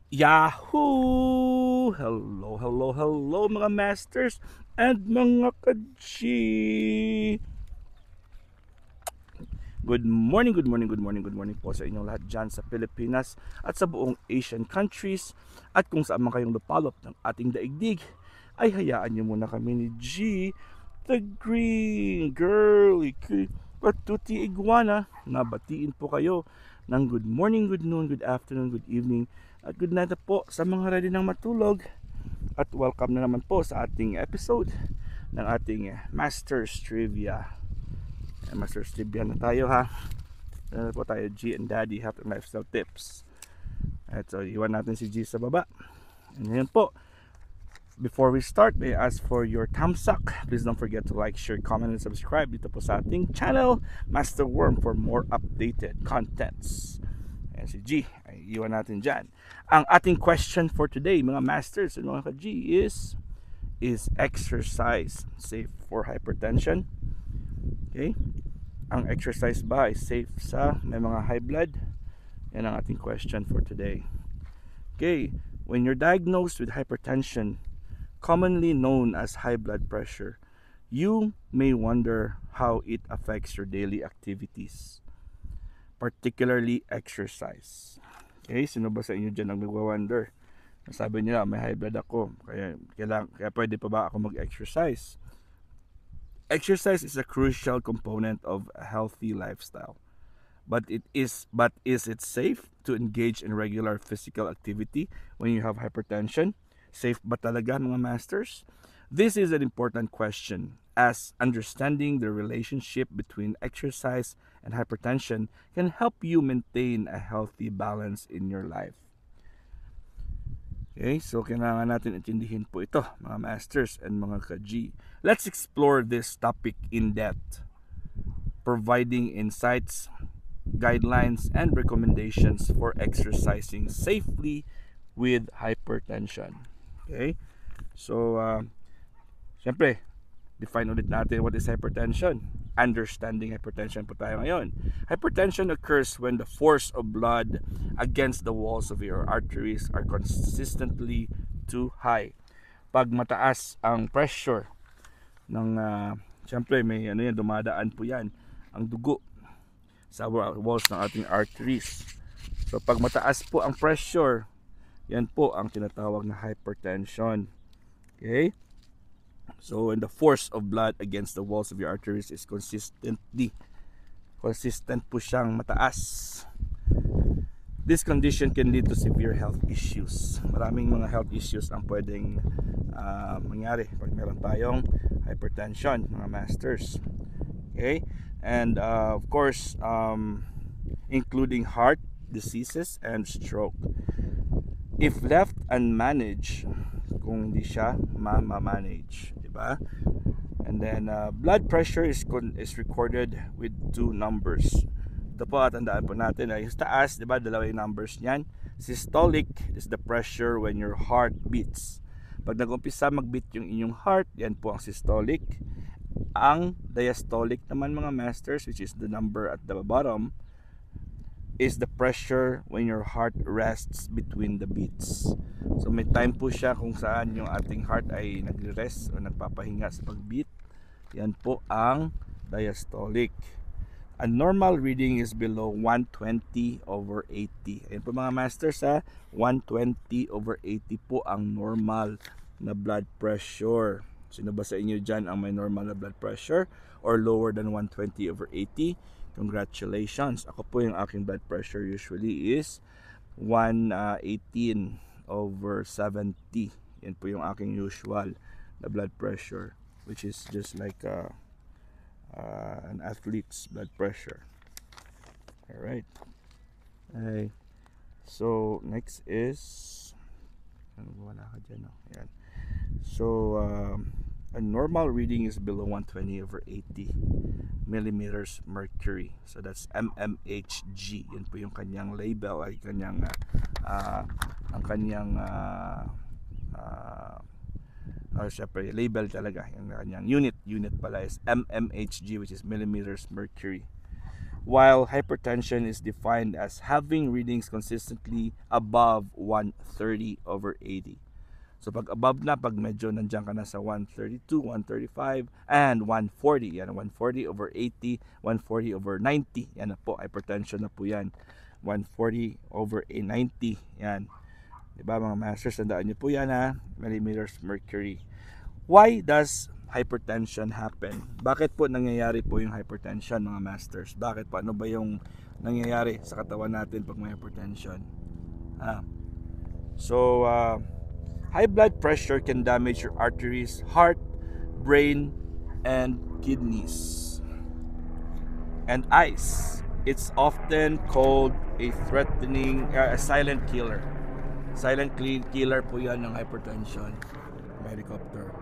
Yahoo! Hello, hello, hello mga masters and mga ka-G! Good morning, good morning, good morning, good morning po sa inyong lahat dyan sa Pilipinas at sa buong Asian countries at kung saan man kayong lupalop ng ating daigdig ay hayaan nyo muna kami ni G, the green girly patuti iguana na batiin po kayo ng good morning, good noon, good afternoon, good evening at good night na po sa mga ready ng matulog. At welcome na naman po sa ating episode ng ating Masters Trivia. Masters Trivia na tayo ha. Ano po tayo, G and Daddy Health and Lifestyle Tips. At so iwan natin si G sa baba. And ngayon po, before we start, may I ask for your thumbs up. Please don't forget to like, share, comment, and subscribe dito po sa ating channel, Master Worm, for more updated contents. Ayan si G, ay iwan natin dyan. Ang ating question for today, mga masters and mga ka-G, is exercise safe for hypertension? Okay? Ang exercise ba is safe sa may mga high blood? Yan ang ating question for today. Okay, when you're diagnosed with hypertension, commonly known as high blood pressure, you may wonder how it affects your daily activities, particularly exercise. Okay, sino ba sa inyo dyan ang nagwa-wonder? Sabi nila, may high blood ako, kaya pwede pa ba ako mag-exercise? Exercise is a crucial component of a healthy lifestyle. But is it safe to engage in regular physical activity when you have hypertension? Safe ba talaga mga masters? This is an important question, as understanding the relationship between exercise and hypertension can help you maintain a healthy balance in your life. Okay, so kailangan natin intindihin po ito mga masters and mga ka-G. Let's explore this topic in depth, providing insights, guidelines, and recommendations for exercising safely with hypertension. Okay, so syempre, define ulit natin what is hypertension. Understanding hypertension po tayo ngayon. Hypertension occurs when the force of blood against the walls of your arteries are consistently too high. Pag mataas ang pressure ng syempre may ano yan, dumadaan po yan ang dugo sa walls ng ating arteries. So pag mataas po ang pressure, yan po ang tinatawag na hypertension. Okay? So when the force of blood against the walls of your arteries is consistent po siyang mataas, this condition can lead to severe health issues. Maraming mga health issues ang pwedeng mangyari pag meron tayong hypertension, mga masters. Okay? And of course, including heart diseases and stroke. If left unmanaged, kung hindi siya ma-manage, di ba? And then blood pressure is recorded with two numbers. Ito po, tandaan po natin ay sa taas, di ba, dalawa yung numbers niyan. Systolic is the pressure when your heart beats. Pag nag-umpisa mag-beat yung inyong heart, yan po ang systolic. Ang diastolic naman mga masters, which is the number at the bottom, is the pressure when your heart rests between the beats. So may time po siya kung saan yung ating heart ay nagre-rest o nagpapahinga sa pag-beat. Yan po ang diastolic. A normal reading is below 120 over 80. Ayan po mga masters ha, 120 over 80 po ang normal na blood pressure. Sino ba sa inyo dyan ang may normal na blood pressure or lower than 120 over 80? Congratulations. Ako po yung aking blood pressure usually is 118 over 70. Yan po yung aking usual na blood pressure, which is just like an athlete's blood pressure. Alright. Okay. So, next is wala ka dyan, no? Ayan. So, a normal reading is below 120 over 80 millimeters mercury. So that's mmHg. Yan po yung kanyang label, ay kanyang ang kanyang syempre label talaga. Yung kanyang unit pala is mmHg, which is millimeters mercury. while hypertension is defined as having readings consistently above 130/80. So pag above na, pag medyo nandiyan ka na sa 132, 135, and 140. Yan, 140/80, 140/90. Yan na po, hypertension na po yan. 140/90. Yan. Diba mga masters, tandaan nyo po yan ha. Millimeters mercury. Why does hypertension happen? Bakit po nangyayari po yung hypertension mga masters? Bakit po? Ano ba yung nangyayari sa katawan natin pag may hypertension? So, high blood pressure can damage your arteries, heart, brain, and kidneys. And eyes. It's often called a silent killer. Silent killer po yan ng hypertension. Helicopter.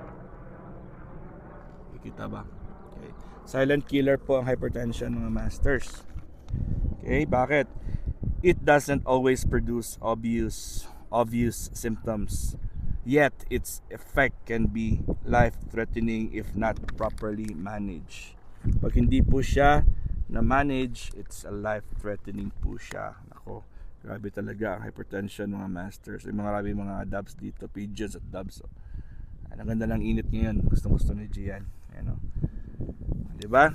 Kita ba? Okay. Silent killer po ang hypertension mga masters. Okay, bakit? It doesn't always produce obvious symptoms. Yet its effect can be life-threatening if not properly managed. Pag hindi po siya na-manage, it's a life-threatening po siya. Nako, grabe talaga ang hypertension mga masters. May mga doves dito, pigeons at doves. Ang ganda ng init ngayon. Gusto ni Gian. Ano? Diba?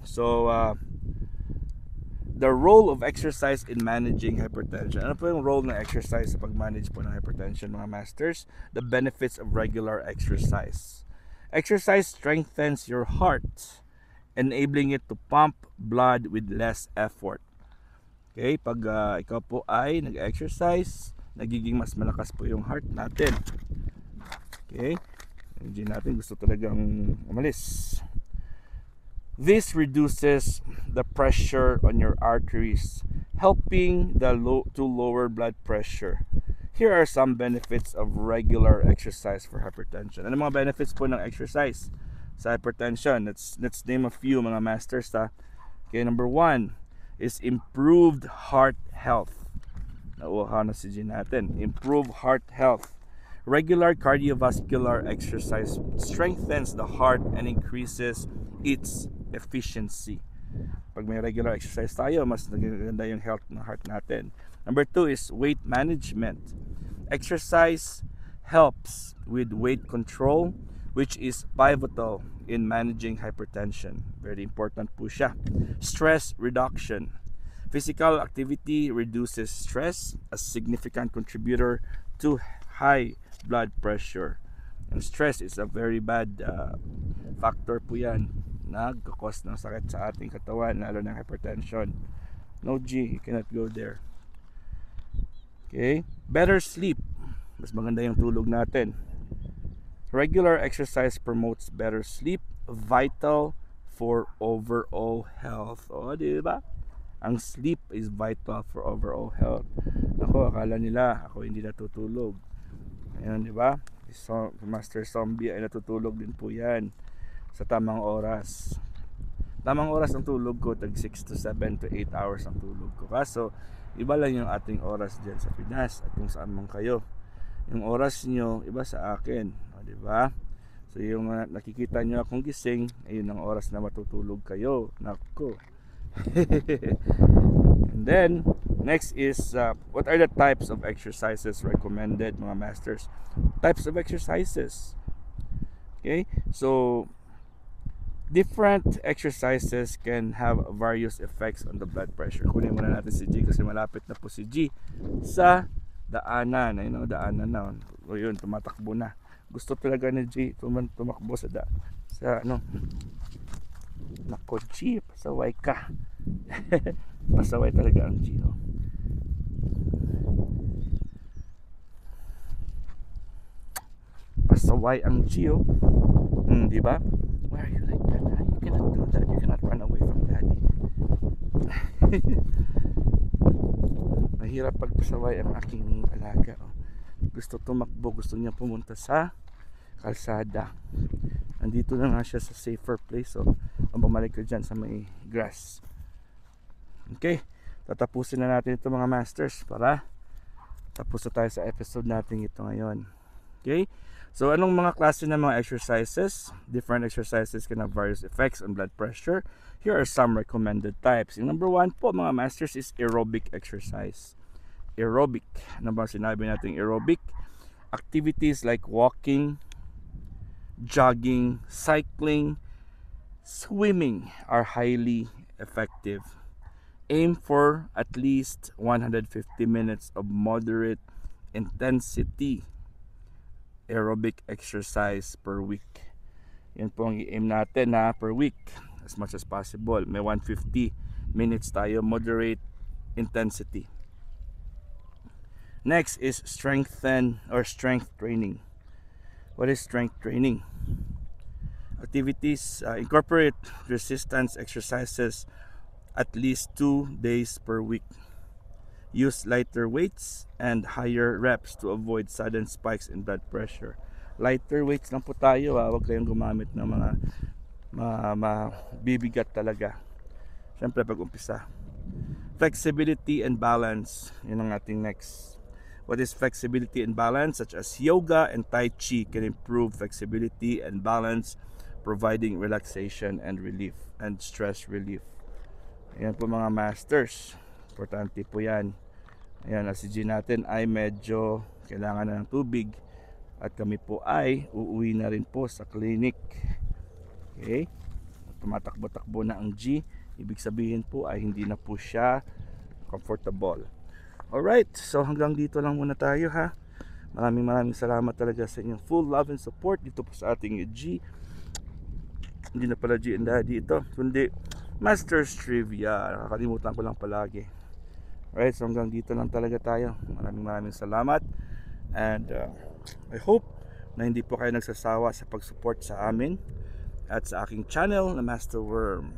So, the role of exercise in managing hypertension. Ano po yung role ng exercise sa pag-manage po ng hypertension mga masters? The benefits of regular exercise. Exercise strengthens your heart, enabling it to pump blood with less effort. Okay? Pag ikaw po ay nag-exercise, nagiging mas malakas po yung heart natin. Okay? Hindi natin gusto talagang umalis. This reduces the pressure on your arteries, helping to lower blood pressure. Here are some benefits of regular exercise for hypertension. Ano mga benefits po ng exercise sa hypertension? Let's name a few mga masters ha. Okay, number 1 is improved heart health. Nauuhaw na si Jean natin. Improved heart health. Regular cardiovascular exercise strengthens the heart and increases its efficiency. Pag may regular exercise tayo, mas naganda yung health ng heart natin. Number 2 is weight management. Exercise helps with weight control, which is pivotal in managing hypertension. Very important po siya. Stress reduction. Physical activity reduces stress, a significant contributor to high blood pressure. And stress is a very bad factor po yan. Nagkakos ng sakit sa ating katawan, lalo ng hypertension. No G, you cannot go there. Okay, better sleep. Mas maganda yung tulog natin. Regular exercise promotes better sleep, vital for overall health. O, di ba? Ang sleep is vital for overall health. Ako, akala nila ako hindi natutulog. Ayun, di ba? So, Master Zombie ay natutulog din po yan sa tamang oras. Tamang oras ng tulog ko, tag 6 to 7 to 8 hours ang tulog ko. Kaso, iba lang yung ating oras dyan sa Pinas at kung saan man kayo. Yung oras nyo, iba sa akin. O, diba? So, yung nakikita nyo akong gising, ayun ang oras na matutulog kayo. Nako. And then, next is, what are the types of exercises recommended, mga masters? Types of exercises. Okay? So, different exercises can have various effects on the blood pressure. Kunin muna natin si G kasi malapit na po si G sa daanan. Ayun, daanan na. O yun, tumatakbo na. Gusto talaga ni G tumakbo sa Nako G, pasaway ka. Pasaway talaga ang G. Oh. Pasaway ang G. Oh. Diba? Why are you like that? You cannot do that. You cannot run away from daddy. Mahirap pagpasaway ang aking alaga. Oh. Gusto tumakbo. Gusto niya pumunta sa kalsada. Andito na nga siya sa safer place. So, ang bumalik ko dyan sa may grass. Okay. Tatapusin na natin ito mga masters para tapos na tayo sa episode natin ito ngayon. Okay? So, anong mga klase ng mga exercises? Different exercises can have various effects on blood pressure. Here are some recommended types. Yung number 1 po, mga masters, is aerobic exercise. Aerobic. Ano ba sinabi natin aerobic? Activities like walking, jogging, cycling, swimming are highly effective. Aim for at least 150 minutes of moderate intensity aerobic exercise per week. Yan po ang i-aim natin per week as much as possible. May 150 minutes tayo, moderate intensity. Next is strength training. What is strength training? Activities incorporate resistance exercises at least 2 days per week. Use lighter weights and higher reps to avoid sudden spikes in blood pressure. Lighter weights lang po tayo, huwag kayong gumamit ng mga bibigat talaga. Siyempre pag umpisa. Flexibility and balance, yun ang ating next. What is flexibility and balance? Such as yoga and tai chi can improve flexibility and balance, providing relaxation and relief and stress relief. Ayan po mga masters, importante po yan. Ayan, si G natin ay medyo kailangan na ng tubig at kami po ay uuwi na rin po sa clinic. Okay, tumatakbo-takbo na ang G, ibig sabihin po ay hindi na po siya comfortable. Alright, so hanggang dito lang muna tayo ha. Maraming salamat talaga sa inyong full love and support dito po sa ating G. Hindi na pala G and Daddy ito, kundi Masters Trivia. Nakakalimutan ko lang palagi. Alright, so hanggang dito lang talaga tayo. Maraming salamat. And I hope na hindi po kayo nagsasawa sa pag-support sa amin at sa aking channel na Master Worm.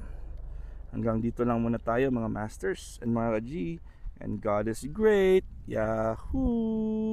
Hanggang dito lang muna tayo mga masters and mga G. And God is great. Yahoo!